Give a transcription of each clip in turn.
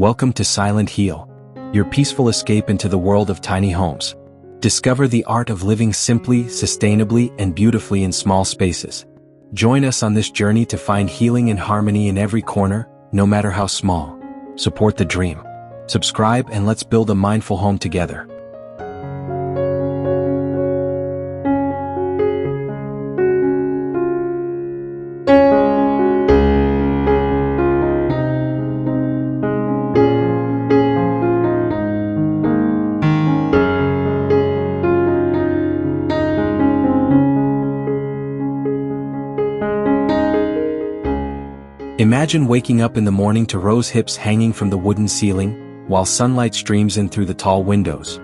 Welcome to Silent Heal, your peaceful escape into the world of tiny homes. Discover the art of living simply, sustainably, and beautifully in small spaces. Join us on this journey to find healing and harmony in every corner, no matter how small. Support the dream. Subscribe and let's build a mindful home together. Imagine waking up in the morning to rose hips hanging from the wooden ceiling, while sunlight streams in through the tall windows.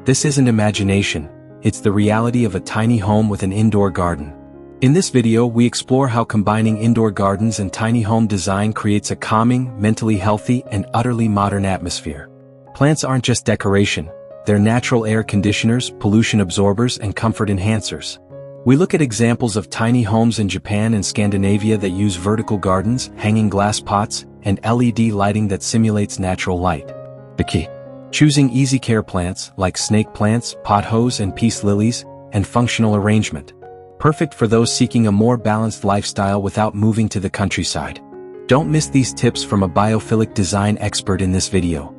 This isn't imagination, it's the reality of a tiny home with an indoor garden. In this video we explore how combining indoor gardens and tiny home design creates a calming, mentally healthy, and utterly modern atmosphere. Plants aren't just decoration, they're natural air conditioners, pollution absorbers, and comfort enhancers. We look at examples of tiny homes in Japan and Scandinavia that use vertical gardens, hanging glass pots, and LED lighting that simulates natural light. The key: choosing easy care plants like snake plants, pothos, and peace lilies, and functional arrangement. Perfect for those seeking a more balanced lifestyle without moving to the countryside. Don't miss these tips from a biophilic design expert in this video.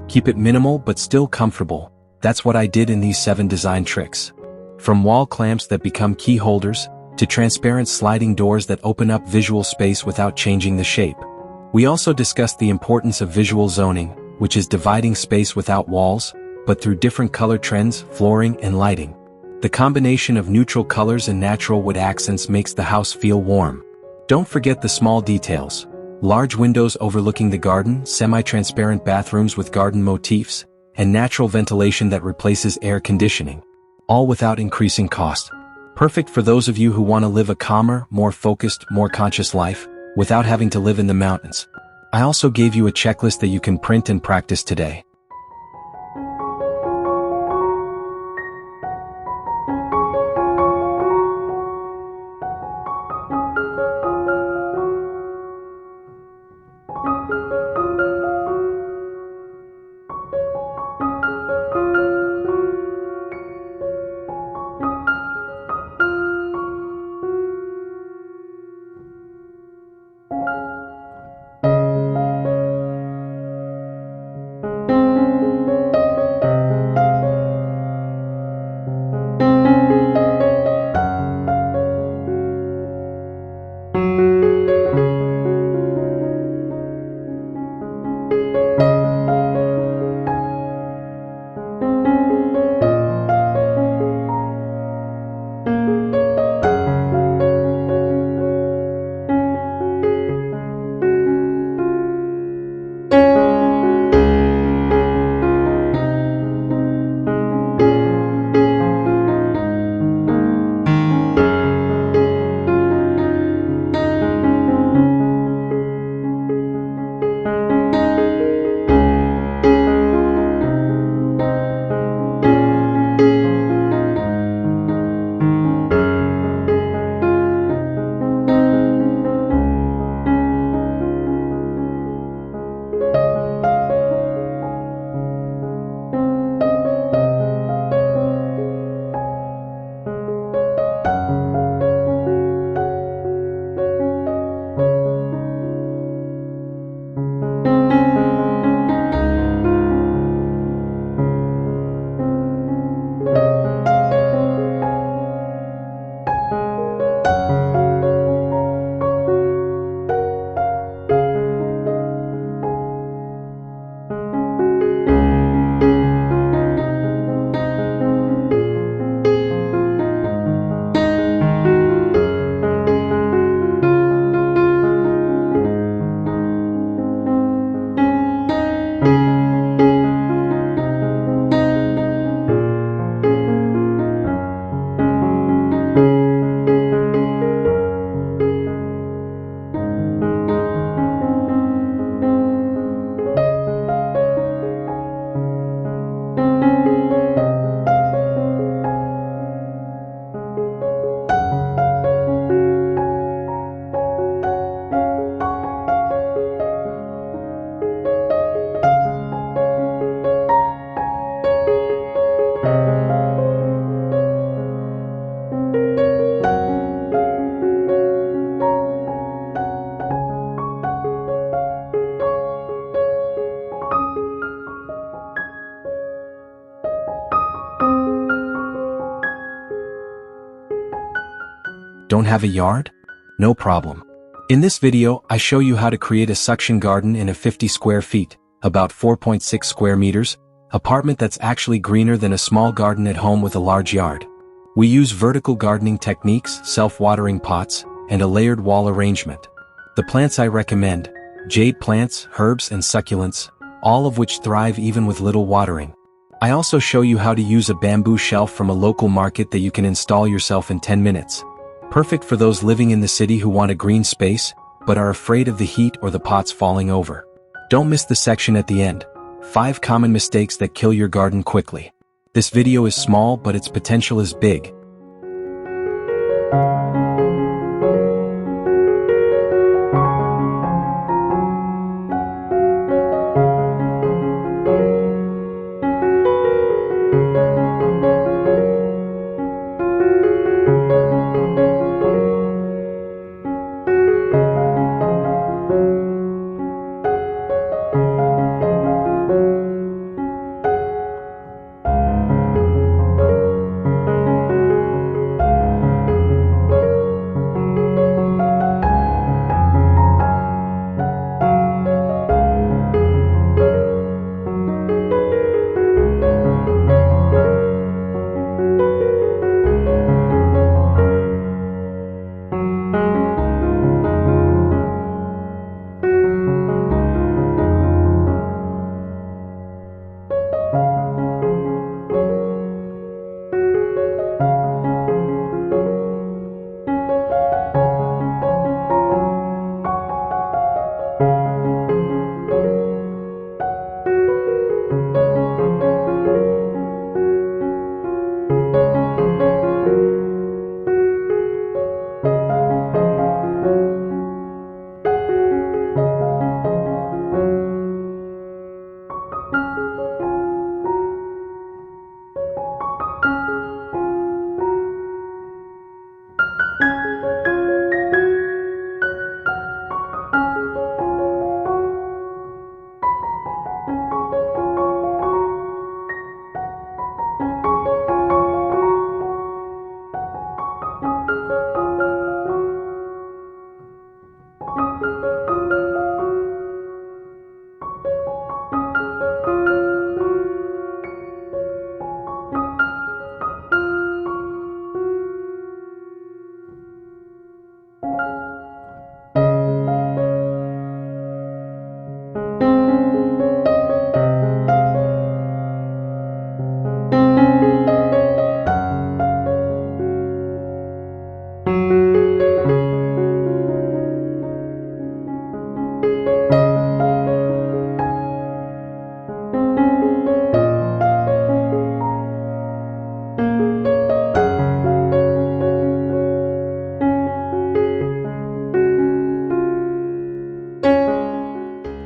Keep it minimal but still comfortable. That's what I did in these 7 design tricks. From wall clamps that become key holders, to transparent sliding doors that open up visual space without changing the shape. We also discussed the importance of visual zoning, which is dividing space without walls, but through different color trends, flooring, and lighting. The combination of neutral colors and natural wood accents makes the house feel warm. Don't forget the small details. Large windows overlooking the garden, semi-transparent bathrooms with garden motifs, and natural ventilation that replaces air conditioning. All without increasing cost. Perfect for those of you who want to live a calmer, more focused, more conscious life, without having to live in the mountains. I also gave you a checklist that you can print and practice today. Don't have a yard? No problem. In this video, I show you how to create a suction garden in a 50 square feet, about 4.6 square meters, apartment that's actually greener than a small garden at home with a large yard. We use vertical gardening techniques, self-watering pots, and a layered wall arrangement. The plants I recommend: jade plants, herbs, and succulents, all of which thrive even with little watering. I also show you how to use a bamboo shelf from a local market that you can install yourself in 10 minutes. Perfect for those living in the city who want a green space, but are afraid of the heat or the pots falling over. Don't miss the section at the end: 5 common mistakes that kill your garden quickly. This video is small, but its potential is big.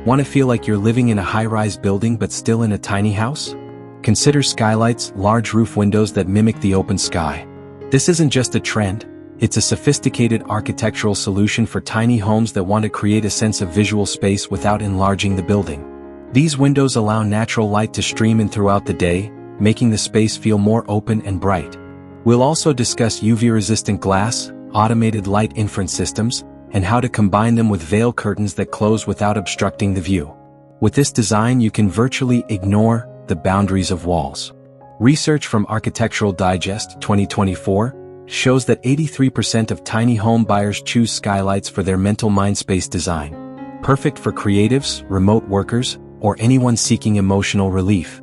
Want to feel like you're living in a high-rise building but still in a tiny house? Consider skylights, large roof windows that mimic the open sky. This isn't just a trend, it's a sophisticated architectural solution for tiny homes that want to create a sense of visual space without enlarging the building. These windows allow natural light to stream in throughout the day, making the space feel more open and bright. We'll also discuss UV-resistant glass, automated light inference systems, and how to combine them with veil curtains that close without obstructing the view. With this design, you can virtually ignore the boundaries of walls. Research from Architectural Digest 2024 shows that 83% of tiny home buyers choose skylights for their mental mindspace design. Perfect for creatives, remote workers, or anyone seeking emotional relief.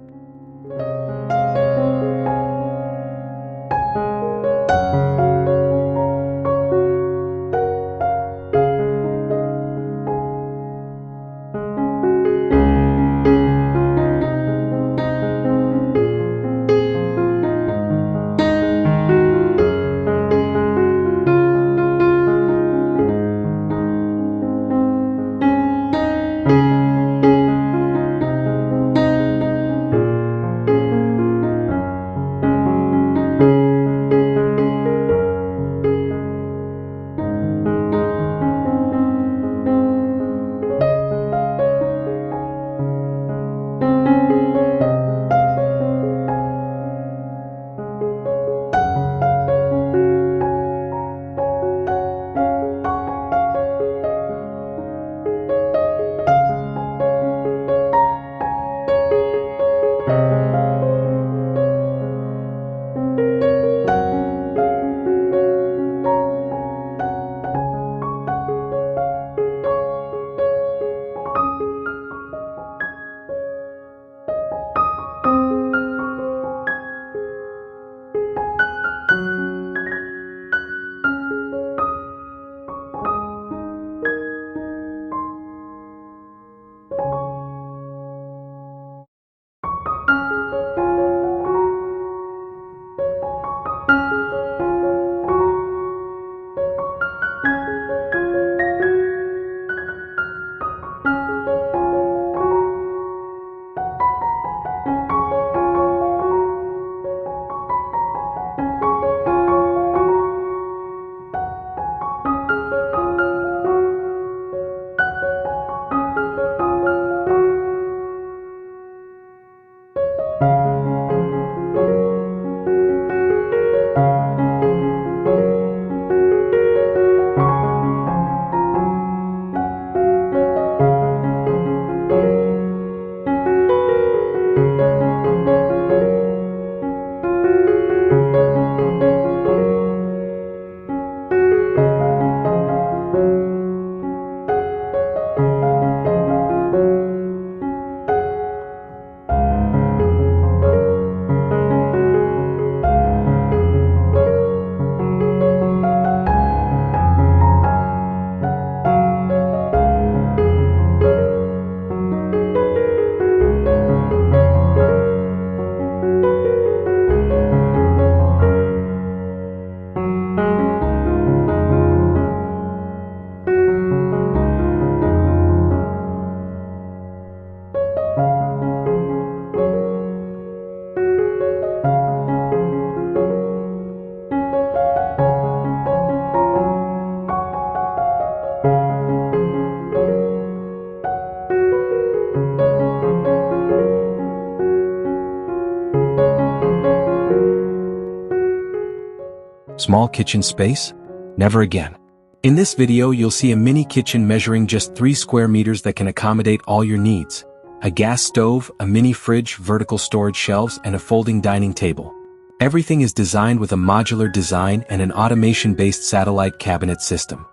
Small kitchen space? Never again. In this video you'll see a mini kitchen measuring just 3 square meters that can accommodate all your needs. A gas stove, a mini fridge, vertical storage shelves, and a folding dining table. Everything is designed with a modular design and an automation-based satellite cabinet system.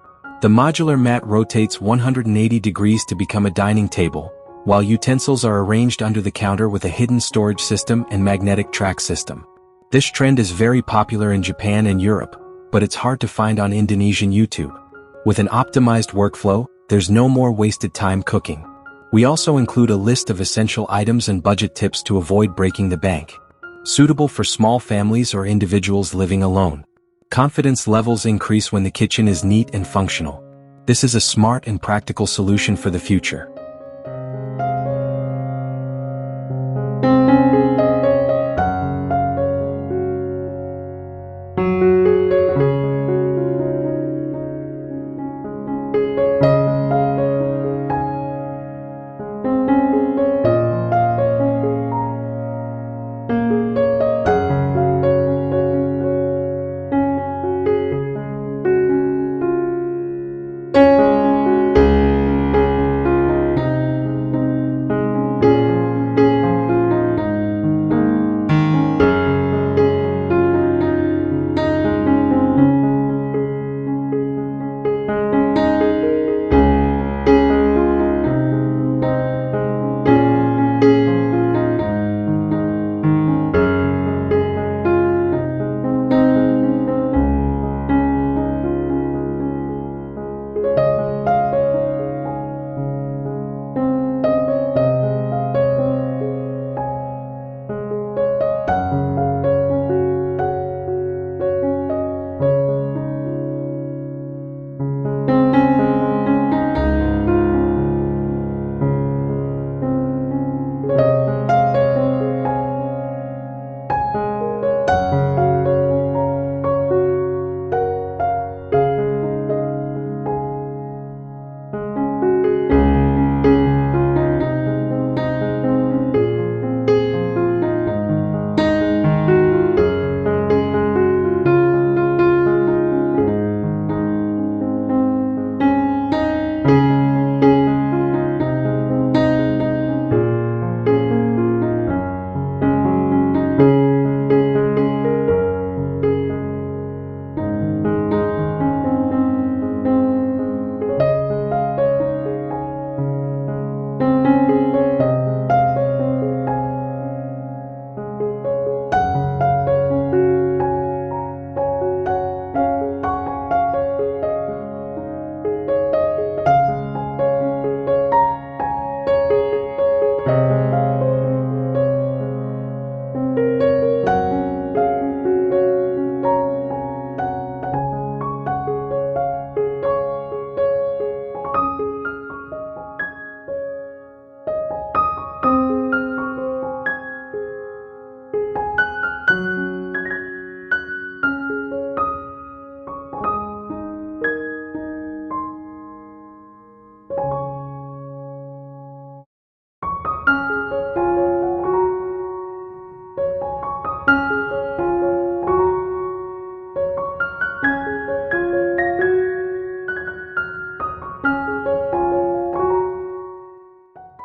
The modular mat rotates 180 degrees to become a dining table, while utensils are arranged under the counter with a hidden storage system and magnetic track system. This trend is very popular in Japan and Europe, but it's hard to find on Indonesian YouTube. With an optimized workflow, there's no more wasted time cooking. We also include a list of essential items and budget tips to avoid breaking the bank. Suitable for small families or individuals living alone. Confidence levels increase when the kitchen is neat and functional. This is a smart and practical solution for the future.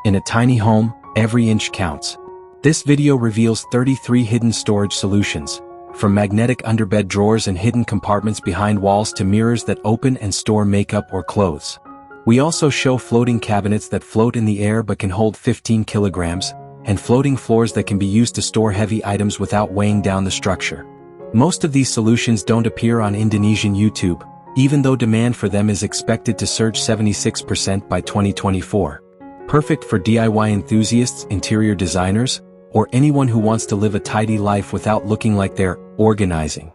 In a tiny home, every inch counts. This video reveals 33 hidden storage solutions, from magnetic underbed drawers and hidden compartments behind walls to mirrors that open and store makeup or clothes. We also show floating cabinets that float in the air but can hold 15 kilograms, and floating floors that can be used to store heavy items without weighing down the structure. Most of these solutions don't appear on Indonesian YouTube, even though demand for them is expected to surge 76% by 2024. Perfect for DIY enthusiasts, interior designers, or anyone who wants to live a tidy life without looking like they're organizing.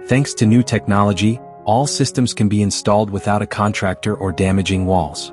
Thanks to new technology, all systems can be installed without a contractor or damaging walls.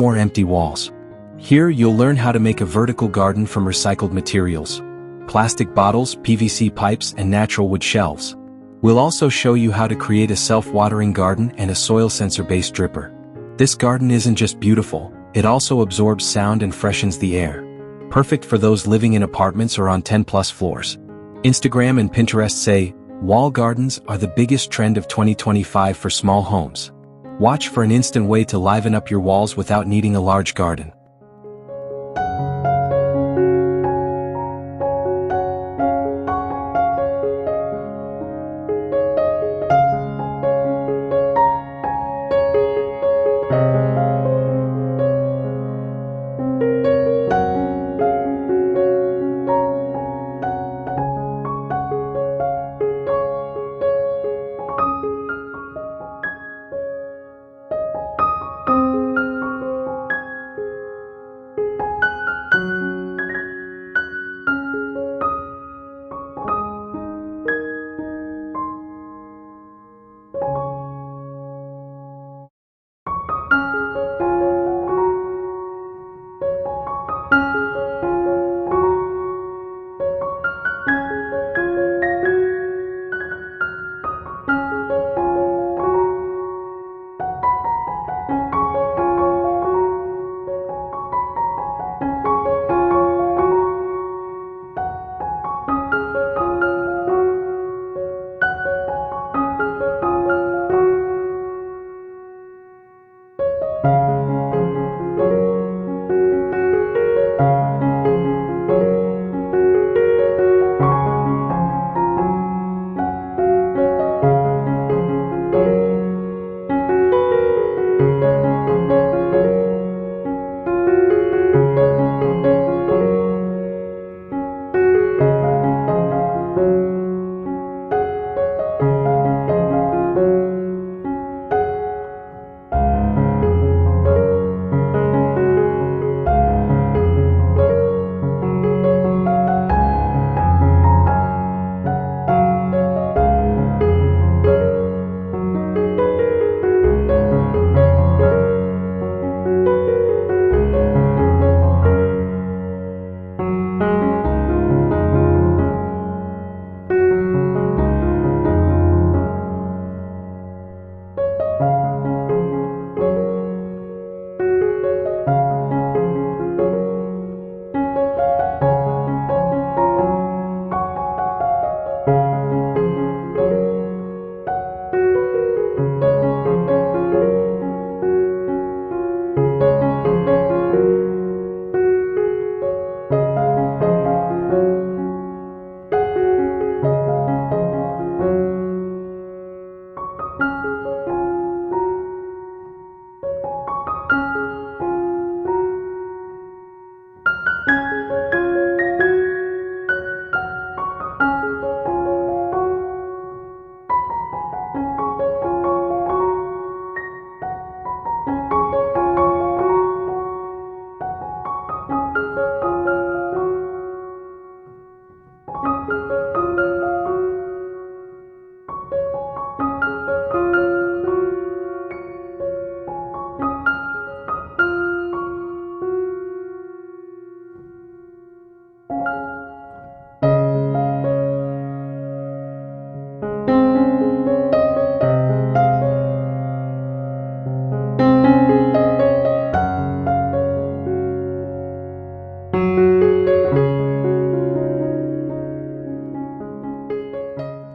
more empty walls. Here you'll learn how to make a vertical garden from recycled materials: plastic bottles, PVC pipes, and natural wood shelves. We'll also show you how to create a self-watering garden and a soil sensor-based dripper. This garden isn't just beautiful, it also absorbs sound and freshens the air. Perfect for those living in apartments or on 10+ floors. Instagram and Pinterest say, wall gardens are the biggest trend of 2025 for small homes. Watch for an instant way to liven up your walls without needing a large garden.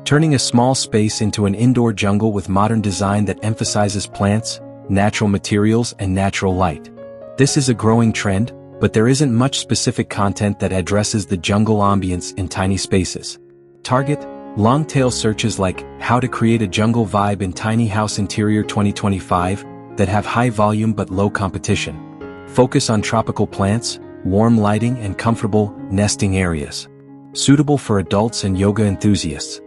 Turning a small space into an indoor jungle with modern design that emphasizes plants, natural materials, and natural light. This is a growing trend, but there isn't much specific content that addresses the jungle ambience in tiny spaces. Target long-tail searches like "How to create a jungle vibe in tiny house interior 2025" that have high volume but low competition. Focus on tropical plants, warm lighting, and comfortable nesting areas. Suitable for adults and yoga enthusiasts.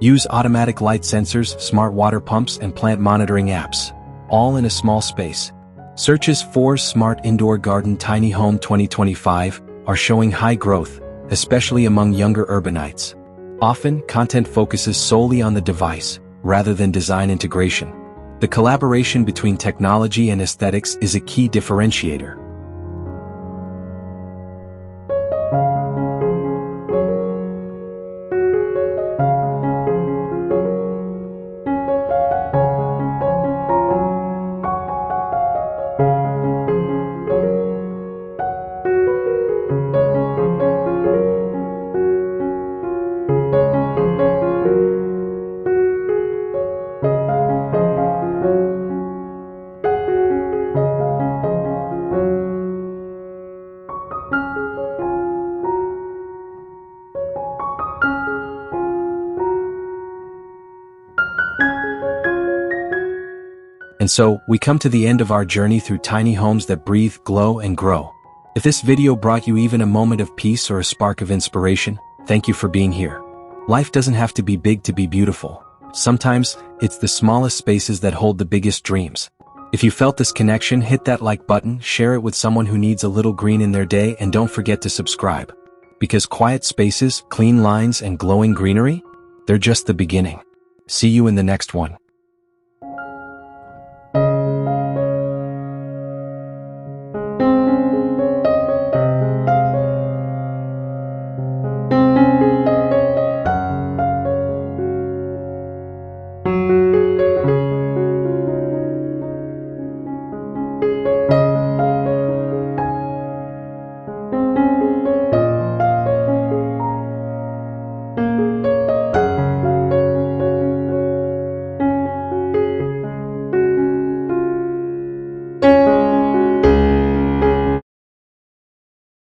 Use automatic light sensors, smart water pumps, and plant monitoring apps, all in a small space. Searches for Smart Indoor Garden Tiny Home 2025 are showing high growth, especially among younger urbanites. Often, content focuses solely on the device, rather than design integration. The collaboration between technology and aesthetics is a key differentiator. And so, we come to the end of our journey through tiny homes that breathe, glow, and grow. If this video brought you even a moment of peace or a spark of inspiration, thank you for being here. Life doesn't have to be big to be beautiful. Sometimes, it's the smallest spaces that hold the biggest dreams. If you felt this connection, hit that like button, share it with someone who needs a little green in their day, and don't forget to subscribe. Because quiet spaces, clean lines, and glowing greenery, they're just the beginning. See you in the next one.